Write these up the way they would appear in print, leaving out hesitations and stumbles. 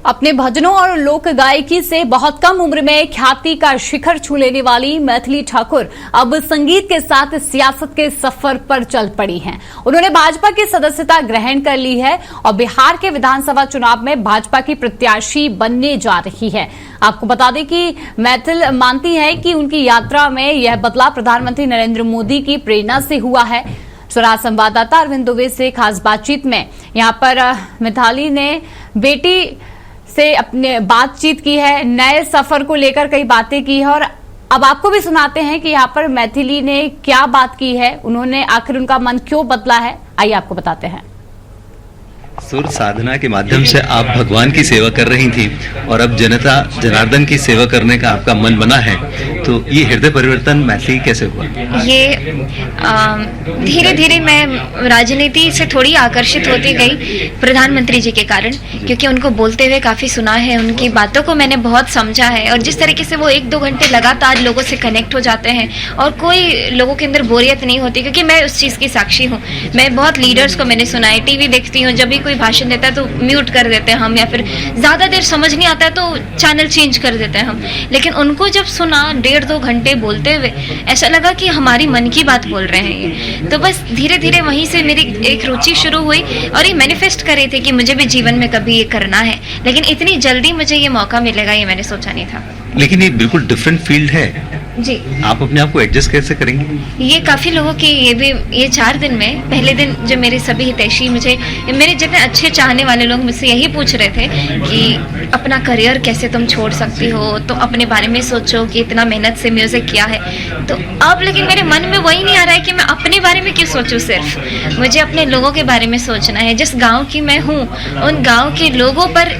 अपने भजनों और लोक गायकी से बहुत कम उम्र में ख्याति का शिखर छू लेने वाली मैथिली ठाकुर अब संगीत के साथ सियासत के सफर पर चल पड़ी हैं। उन्होंने भाजपा की सदस्यता ग्रहण कर ली है और बिहार के विधानसभा चुनाव में भाजपा की प्रत्याशी बनने जा रही है। आपको बता दें कि मैथिल मानती है कि उनकी यात्रा में यह बदलाव प्रधानमंत्री नरेंद्र मोदी की प्रेरणा से हुआ है। स्वराज संवाददाता अरविंद दुबे से खास बातचीत में यहाँ पर मिताली ने बेटी से अपने बातचीत की है, नए सफर को लेकर कई बातें की है और अब आपको भी सुनाते हैं कि यहाँ पर मैथिली ने क्या बात की है, उन्होंने आखिर उनका मन क्यों बदला है। आइए आपको बताते हैं। सुर साधना के माध्यम से आप भगवान की सेवा कर रही थी और अब जनता जनार्दन की सेवा करने का आपका मन बना है, तो ये हृदय परिवर्तन मैथिली कैसे हुआ? ये धीरे धीरे मैं राजनीति से थोड़ी आकर्षित होती गई प्रधानमंत्री जी के कारण, क्योंकि उनको बोलते हुए काफी सुना है, उनकी बातों को मैंने बहुत समझा है और जिस तरीके से वो 1-2 घंटे लगातार लोगों से कनेक्ट हो जाते हैं और कोई लोगों के अंदर बोरियत नहीं होती, क्योंकि मैं उस चीज की साक्षी हूँ। मैं बहुत लीडर्स को मैंने सुना है, टीवी देखती हूँ, जब भी कोई भाषण देता है तो म्यूट कर देते हैं हम, या फिर ज्यादा देर समझ नहीं आता है तो चैनल चेंज कर देते हैं हम। लेकिन उनको जब सुना 1.5-2 घंटे बोलते हुए, ऐसा लगा कि हमारी मन की बात बोल रहे हैं ये। तो बस धीरे धीरे वहीं से मेरी एक रुचि शुरू हुई और ये मैनिफेस्ट कर रही थी कि मुझे भी जीवन में कभी ये करना है, लेकिन इतनी जल्दी मुझे ये मौका मिलेगा ये मैंने सोचा नहीं था। लेकिन ये बिल्कुल डिफरेंट फील्ड है जी। आप अपने आप को एडजस्ट कैसे करेंगे? ये काफी लोगों की ये 4 दिन में पहले दिन जो मेरे सभी हितैषी, मुझे मेरे जितने अच्छे चाहने वाले लोग मुझसे यही पूछ रहे थे कि अपना करियर कैसे तुम छोड़ सकती हो, तो अपने बारे में सोचो कि इतना मेहनत से म्यूजिक किया है। तो अब लेकिन मेरे मन में वही नहीं आ रहा है कि मैं अपने बारे में क्यों सोचूं, सिर्फ मुझे अपने लोगों के बारे में सोचना है। जिस गाँव की मैं हूँ उन गाँव के लोगों पर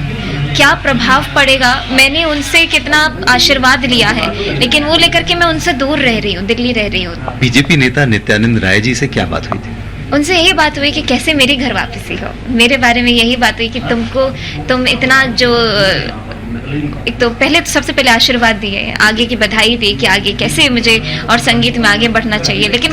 क्या प्रभाव पड़ेगा, मैंने उनसे कितना आशीर्वाद लिया है, लेकिन वो लेकर के मैं उनसे दूर रह रही हूँ, दिल्ली रह रही हूँ। बीजेपी नेता नित्यानंद राय जी से क्या बात हुई थी? उनसे यही बात हुई कि कैसे मेरी घर वापसी हो। मेरे बारे में यही बात हुई कि तुम इतना जो एक तो पहले तो सबसे पहले आशीर्वाद दिए, आगे की बधाई दी कि आगे कैसे मुझे और संगीत में आगे बढ़ना चाहिए, लेकिन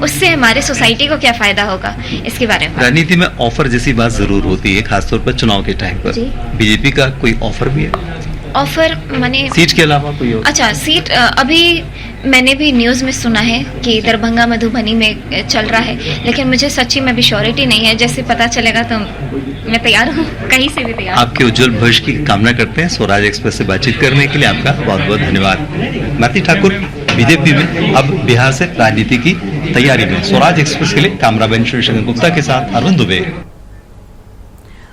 उससे हमारे सोसाइटी को क्या फायदा होगा इसके बारे में। राजनीति में ऑफर जैसी बात जरूर होती है, खासतौर पर चुनाव के टाइम पर। बीजेपी का कोई ऑफर भी है? ऑफर माने सीट के अलावा कोई और? अच्छा, सीट अभी मैंने भी न्यूज में सुना है कि दरभंगा मधुबनी में चल रहा है, लेकिन मुझे सच्ची में भी श्योरिटी नहीं है। जैसे पता चलेगा तो मैं तैयार हूँ, कहीं से भी तैयार। आपके उज्जवल भविष्य की कामना करते हैं। स्वराज एक्सप्रेस से बातचीत करने के लिए आपका बहुत बहुत धन्यवाद। मैथिली ठाकुर बीजेपी में, अब बिहार से राजनीति की तैयारी में। स्वराज एक्सप्रेस के लिए कैमरामैन श्रीशंकर गुप्ता के साथ अरविंद दुबे।